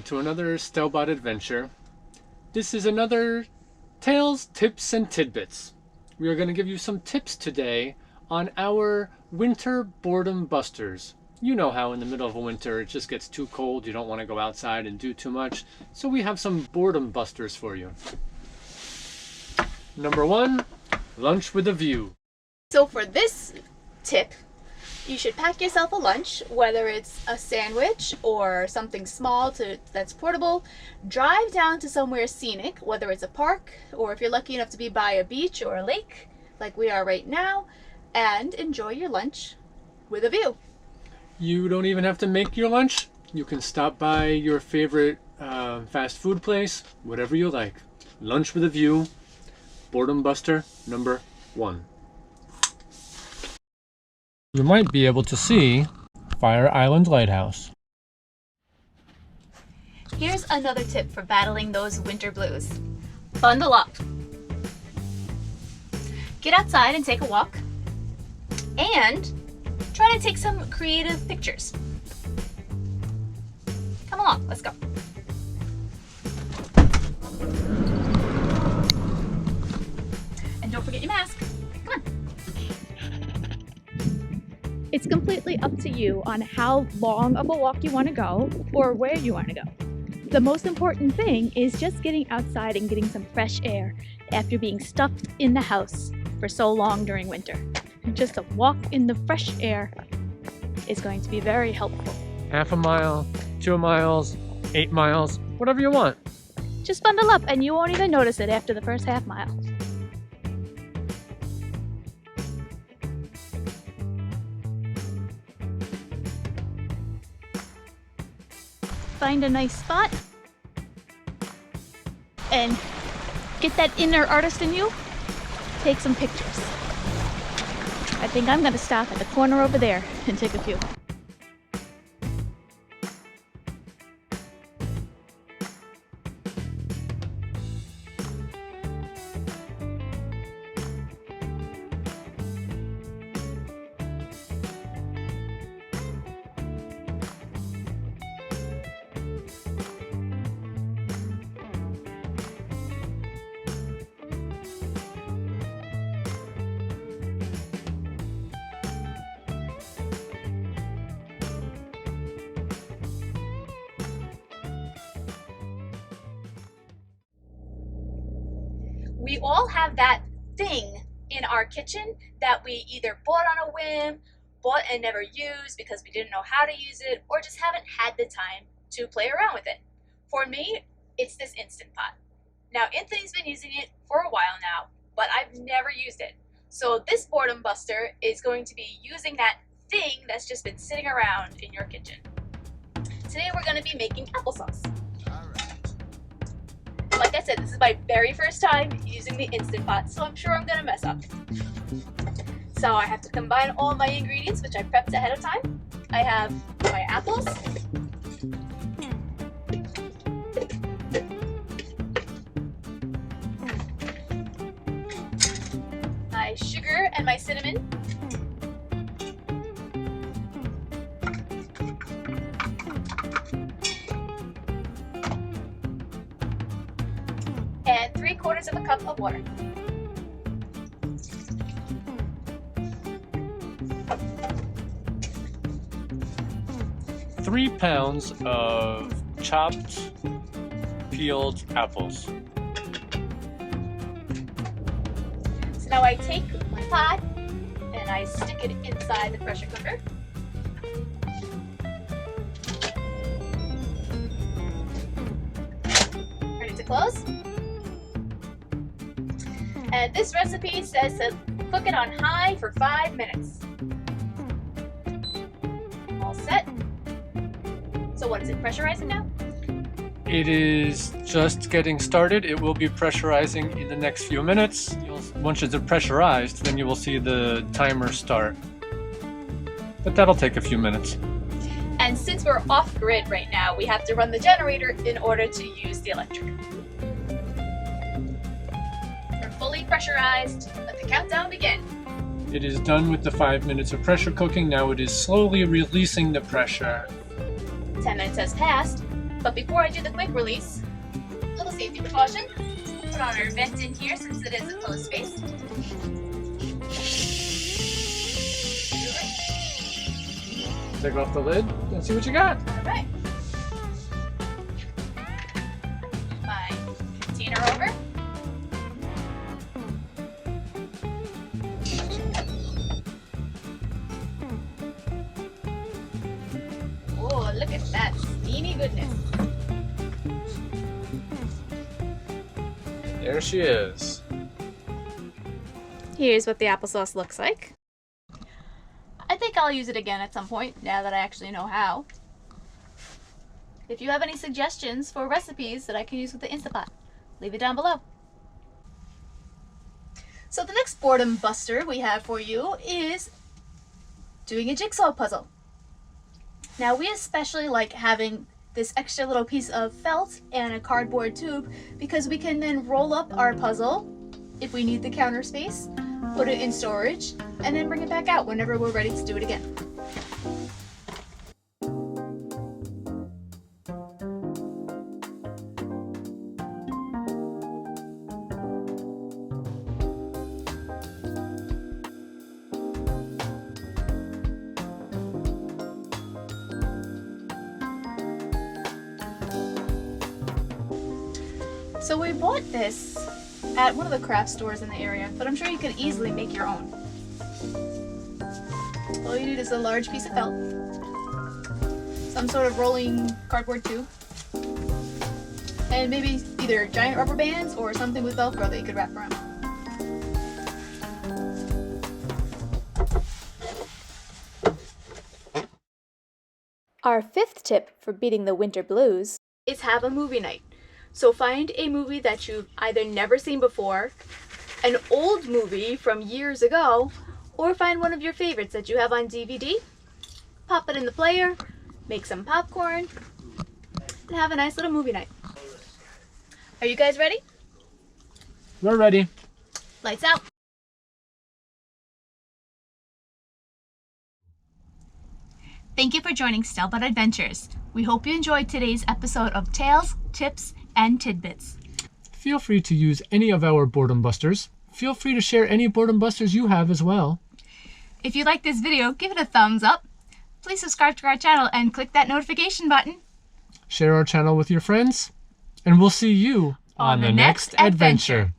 to another Stelbot adventure. This is another Tales, Tips, and Tidbits. We are going to give you some tips today on our winter boredom busters. You know how in the middle of a winter it just gets too cold, you don't want to go outside and do too much, so we have some boredom busters for you. Number 1, lunch with a view. So for this tip, you should pack yourself a lunch, whether it's a sandwich or something small that's portable. Drive down to somewhere scenic, whether it's a park or if you're lucky enough to be by a beach or a lake, like we are right now, and enjoy your lunch with a view. You don't even have to make your lunch. You can stop by your favorite fast food place, whatever you like. Lunch with a view, boredom buster number 1. You might be able to see Fire Island Lighthouse. Here's another tip for battling those winter blues. Bundle up. Get outside and take a walk. And try to take some creative pictures. Come along, let's go. And don't forget your mask. Come on. It's completely up to you on how long of a walk you want to go or where you want to go. The most important thing is just getting outside and getting some fresh air after being stuffed in the house for so long during winter. Just a walk in the fresh air is going to be very helpful. Half a mile, 2 miles, 8 miles, whatever you want. Just bundle up and you won't even notice it after the first half mile. Find a nice spot and get that inner artist in you. Take some pictures. I think I'm gonna stop at the corner over there and take a few. We all have that thing in our kitchen that we either bought on a whim, bought and never used because we didn't know how to use it, or just haven't had the time to play around with it. For me, it's this Instant Pot. Now, Anthony's been using it for a while now, but I've never used it. So this boredom buster is going to be using that thing that's just been sitting around in your kitchen. Today we're going to be making applesauce. Like I said, this is my very first time using the Instant Pot, so I'm sure I'm gonna mess up. So I have to combine all my ingredients, which I prepped ahead of time. I have my apples, my sugar and my cinnamon, and 3/4 cup of water. Three pounds of chopped, peeled apples. So now I take my pot and I stick it inside the pressure cooker. Ready to close? And this recipe says to cook it on high for 5 minutes. All set. So what is it, pressurizing now? It is just getting started. It will be pressurizing in the next few minutes. Once it's pressurized, then you will see the timer start. But that'll take a few minutes. And since we're off grid right now, we have to run the generator in order to use the electric. We're fully pressurized. Let the countdown begin. It is done with the 5 minutes of pressure cooking. Now it is slowly releasing the pressure. 10 minutes has passed. But before I do the quick release, a little safety precaution. Put on our vent in here since it is a closed space. Take off the lid and see what you got. Alright. My container over. Oh, look at that steamy goodness. There she is. Here's what the applesauce looks like. I think I'll use it again at some point, now that I actually know how. If you have any suggestions for recipes that I can use with the Instapot, leave it down below. So the next boredom buster we have for you is doing a jigsaw puzzle. Now we especially like having this extra little piece of felt and a cardboard tube because we can then roll up our puzzle if we need the counter space, put it in storage, and then bring it back out whenever we're ready to do it again. So we bought this at one of the craft stores in the area, but I'm sure you could easily make your own. All you need is a large piece of felt, some sort of rolling cardboard tube, and maybe either giant rubber bands or something with Velcro that you could wrap around. Our fifth tip for beating the winter blues is have a movie night. So find a movie that you've either never seen before, an old movie from years ago, or find one of your favorites that you have on DVD, pop it in the player, make some popcorn, and have a nice little movie night. Are you guys ready? We're ready. Lights out. Thank you for joining Stelbot Adventures. We hope you enjoyed today's episode of Tales, Tips, and Tidbits. Feel free to use any of our boredom busters. Feel free to share any boredom busters you have as well. If you like this video, give it a thumbs up. Please subscribe to our channel and click that notification button. Share our channel with your friends, and we'll see you on the next adventure.